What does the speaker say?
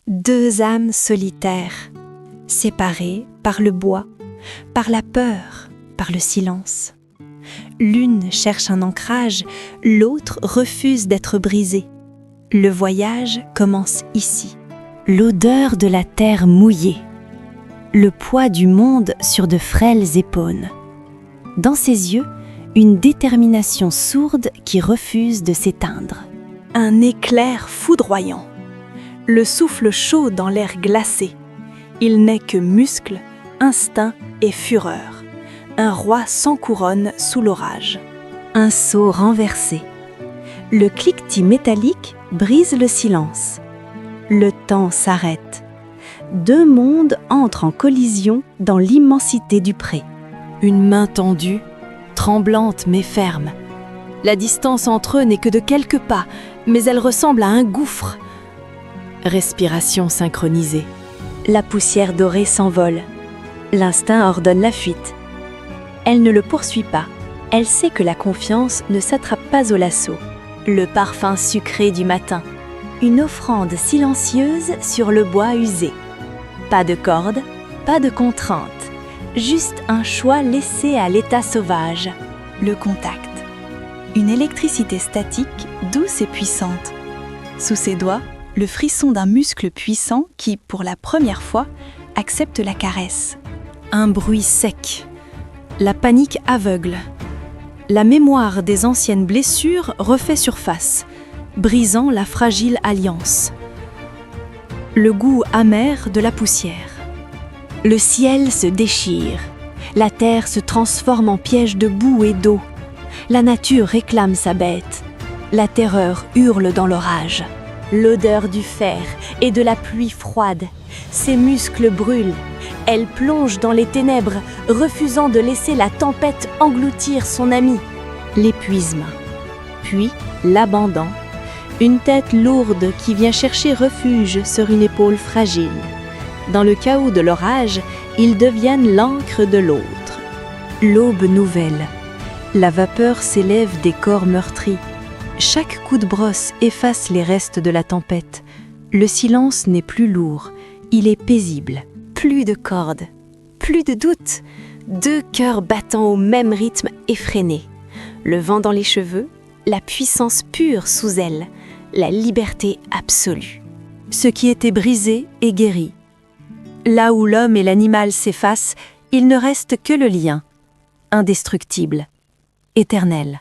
Deux âmes solitaires, séparées par le bois, par la peur, par le silence. L'une cherche un ancrage, l'autre refuse d'être brisée. Le voyage commence ici. L'odeur de la terre mouillée. Le poids du monde sur de frêles épaules. Dans ses yeux, une détermination sourde qui refuse de s'éteindre. Un éclair foudroyant. Le souffle chaud dans l'air glacé. Il n'est que muscle, instinct et fureur. Un roi sans couronne sous l'orage. Un seau renversé. Le cliquetis métallique brise le silence. Le temps s'arrête. Deux mondes entrent en collision dans l'immensité du pré. Une main tendue, tremblante mais ferme. La distance entre eux n'est que de quelques pas, mais elle ressemble à un gouffre. Respiration synchronisée. La poussière dorée s'envole. L'instinct ordonne la fuite. Elle ne le poursuit pas. Elle sait que la confiance ne s'attrape pas au lasso. Le parfum sucré du matin. Une offrande silencieuse sur le bois usé. Pas de corde, pas de contrainte. Juste un choix laissé à l'état sauvage. Le contact. Une électricité statique, douce et puissante. Sous ses doigts, le frisson d'un muscle puissant qui, pour la première fois, accepte la caresse. Un bruit sec. La panique aveugle. La mémoire des anciennes blessures refait surface, brisant la fragile alliance. Le goût amer de la poussière. Le ciel se déchire. La terre se transforme en piège de boue et d'eau. La nature réclame sa bête. La terreur hurle dans l'orage. L'odeur du fer et de la pluie froide. Ses muscles brûlent. Elle plonge dans les ténèbres, refusant de laisser la tempête engloutir son ami. L'épuisement. Puis l'abandon. Une tête lourde qui vient chercher refuge sur une épaule fragile. Dans le chaos de l'orage, ils deviennent l'encre de l'autre. L'aube nouvelle. La vapeur s'élève des corps meurtris. Chaque coup de brosse efface les restes de la tempête. Le silence n'est plus lourd, il est paisible. Plus de cordes, plus de doute. Deux cœurs battant au même rythme effréné. Le vent dans les cheveux, la puissance pure sous elle, la liberté absolue. Ce qui était brisé est guéri. Là où l'homme et l'animal s'effacent, il ne reste que le lien, indestructible, éternel.